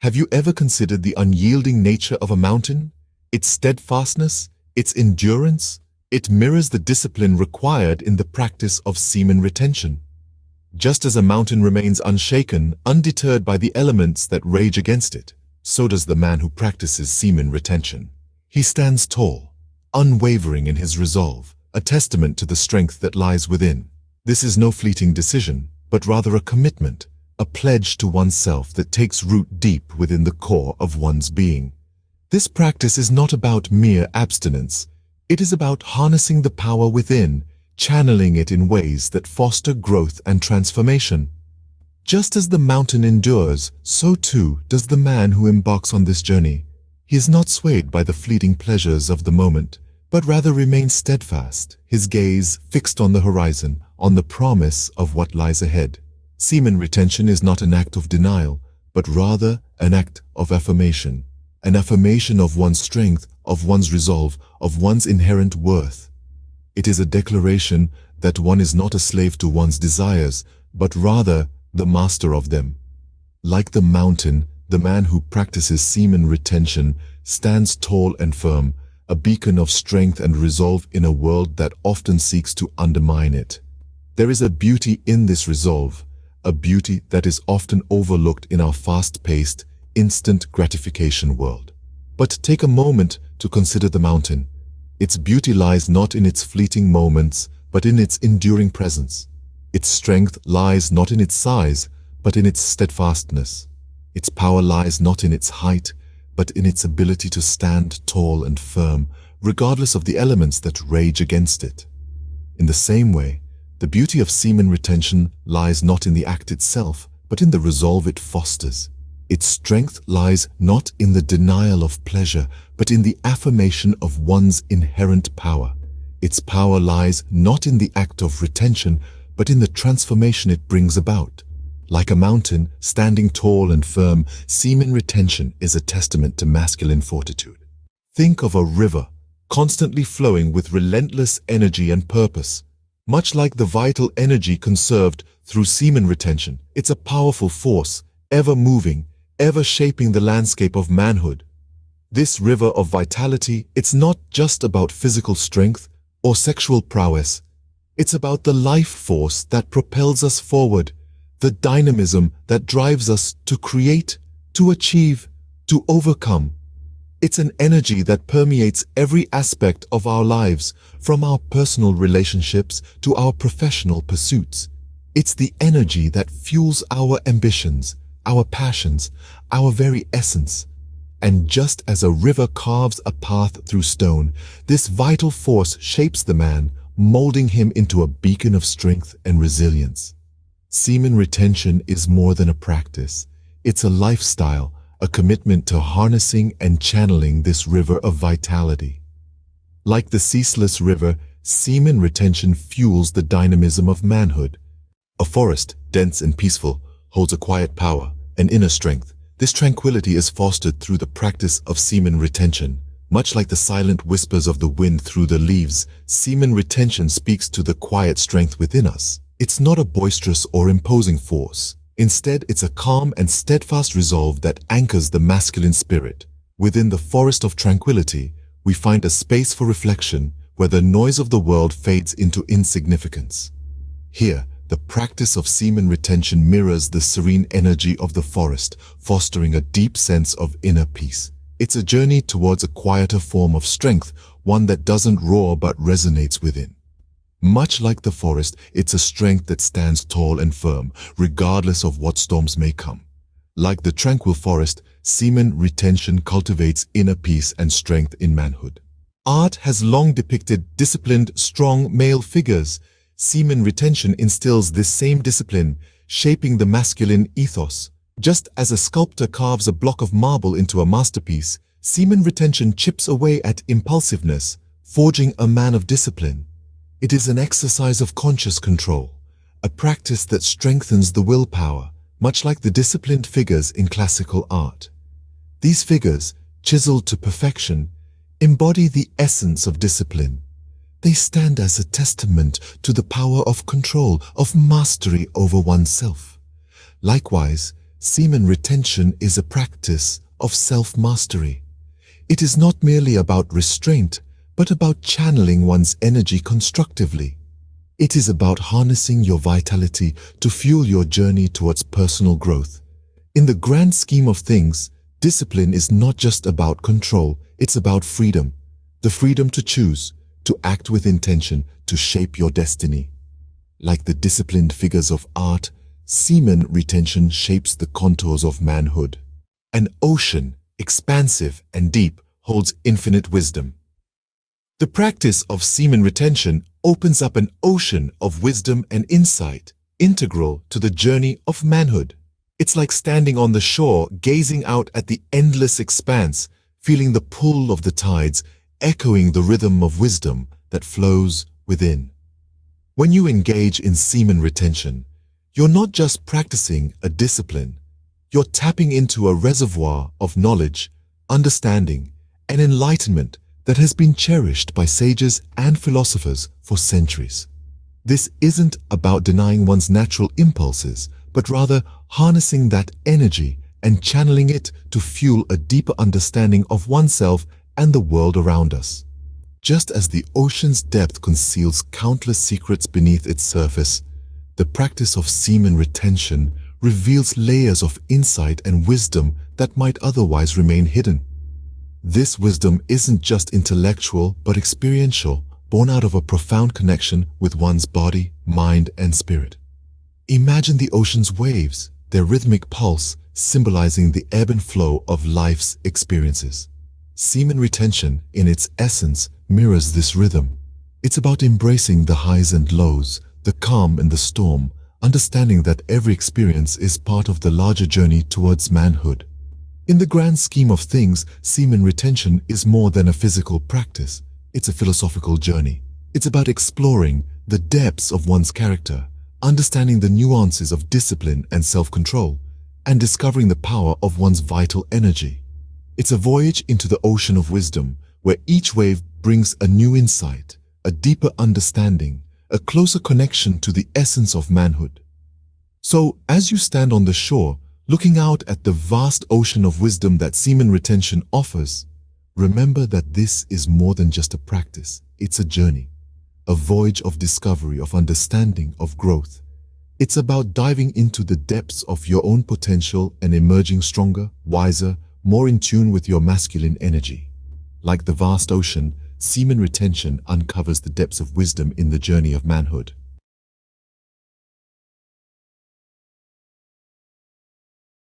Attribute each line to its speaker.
Speaker 1: Have you ever considered the unyielding nature of a mountain? Its steadfastness, its endurance? It mirrors the discipline required in the practice of semen retention. Just as a mountain remains unshaken, undeterred by the elements that rage against it, so does the man who practices semen retention. He stands tall, unwavering in his resolve, a testament to the strength that lies within. This is no fleeting decision, but rather a commitment, a pledge to oneself that takes root deep within the core of one's being. This practice is not about mere abstinence. It is about harnessing the power within, channeling it in ways that foster growth and transformation. Just as the mountain endures, so too does the man who embarks on this journey. He is not swayed by the fleeting pleasures of the moment, but rather remains steadfast, his gaze fixed on the horizon, on the promise of what lies ahead. Semen retention is not an act of denial, but rather an act of affirmation. An affirmation of one's strength, of one's resolve, of one's inherent worth. It is a declaration that one is not a slave to one's desires, but rather the master of them. Like the mountain, the man who practices semen retention stands tall and firm, a beacon of strength and resolve in a world that often seeks to undermine it. There is a beauty in this resolve, a beauty that is often overlooked in our fast-paced, instant gratification world. But take a moment to consider the mountain. Its beauty lies not in its fleeting moments, but in its enduring presence. Its strength lies not in its size, but in its steadfastness. Its power lies not in its height, but in its ability to stand tall and firm, regardless of the elements that rage against it. In the same way, the beauty of semen retention lies not in the act itself, but in the resolve it fosters. Its strength lies not in the denial of pleasure, but in the affirmation of one's inherent power. Its power lies not in the act of retention, but in the transformation it brings about. Like a mountain, standing tall and firm, semen retention is a testament to masculine fortitude. Think of a river, constantly flowing with relentless energy and purpose. Much like the vital energy conserved through semen retention, it's a powerful force, ever moving, ever shaping the landscape of manhood. This river of vitality, it's not just about physical strength or sexual prowess. It's about the life force that propels us forward, the dynamism that drives us to create, to achieve, to overcome. It's an energy that permeates every aspect of our lives, from our personal relationships to our professional pursuits. It's the energy that fuels our ambitions, our passions, our very essence. And just as a river carves a path through stone, this vital force shapes the man, molding him into a beacon of strength and resilience. Semen retention is more than a practice. It's a lifestyle, a commitment to harnessing and channeling this river of vitality. Like the ceaseless river, semen retention fuels the dynamism of manhood. A forest, dense and peaceful, holds a quiet power, an inner strength. This tranquility is fostered through the practice of semen retention. Much like the silent whispers of the wind through the leaves, semen retention speaks to the quiet strength within us. It's not a boisterous or imposing force. Instead, it's a calm and steadfast resolve that anchors the masculine spirit. Within the forest of tranquility, we find a space for reflection where the noise of the world fades into insignificance. Here, the practice of semen retention mirrors the serene energy of the forest, fostering a deep sense of inner peace. It's a journey towards a quieter form of strength, one that doesn't roar but resonates within. Much like the forest, it's a strength that stands tall and firm, regardless of what storms may come. Like the tranquil forest, semen retention cultivates inner peace and strength in manhood. Art has long depicted disciplined, strong male figures. Semen retention instills this same discipline, shaping the masculine ethos. Just as a sculptor carves a block of marble into a masterpiece, semen retention chips away at impulsiveness, forging a man of discipline. It is an exercise of conscious control, a practice that strengthens the willpower, much like the disciplined figures in classical art. These figures, chiseled to perfection, embody the essence of discipline. They stand as a testament to the power of control, of mastery over oneself. Likewise, semen retention is a practice of self-mastery. It is not merely about restraint, but about channeling one's energy constructively. It is about harnessing your vitality to fuel your journey towards personal growth. In the grand scheme of things, discipline is not just about control, it's about freedom. The freedom to choose, to act with intention, to shape your destiny. Like the disciplined figures of art, semen retention shapes the contours of manhood. An ocean, expansive and deep, holds infinite wisdom. The practice of semen retention opens up an ocean of wisdom and insight, integral to the journey of manhood. It's like standing on the shore, gazing out at the endless expanse, feeling the pull of the tides, echoing the rhythm of wisdom that flows within. When you engage in semen retention, you're not just practicing a discipline, you're tapping into a reservoir of knowledge, understanding, and enlightenment that has been cherished by sages and philosophers for centuries. This isn't about denying one's natural impulses, but rather harnessing that energy and channeling it to fuel a deeper understanding of oneself and the world around us. Just as the ocean's depth conceals countless secrets beneath its surface, the practice of semen retention reveals layers of insight and wisdom that might otherwise remain hidden. This wisdom isn't just intellectual but experiential, born out of a profound connection with one's body, mind, and spirit. Imagine the ocean's waves, their rhythmic pulse symbolizing the ebb and flow of life's experiences. Semen retention, in its essence, mirrors this rhythm. It's about embracing the highs and lows, the calm and the storm, understanding that every experience is part of the larger journey towards manhood. In the grand scheme of things, semen retention is more than a physical practice. It's a philosophical journey. It's about exploring the depths of one's character, understanding the nuances of discipline and self-control, and discovering the power of one's vital energy. It's a voyage into the ocean of wisdom, where each wave brings a new insight, a deeper understanding, a closer connection to the essence of manhood. So, as you stand on the shore, looking out at the vast ocean of wisdom that semen retention offers, remember that this is more than just a practice. It's a journey, a voyage of discovery, of understanding, of growth. It's about diving into the depths of your own potential and emerging stronger, wiser, more in tune with your masculine energy. Like the vast ocean, semen retention uncovers the depths of wisdom in the journey of manhood.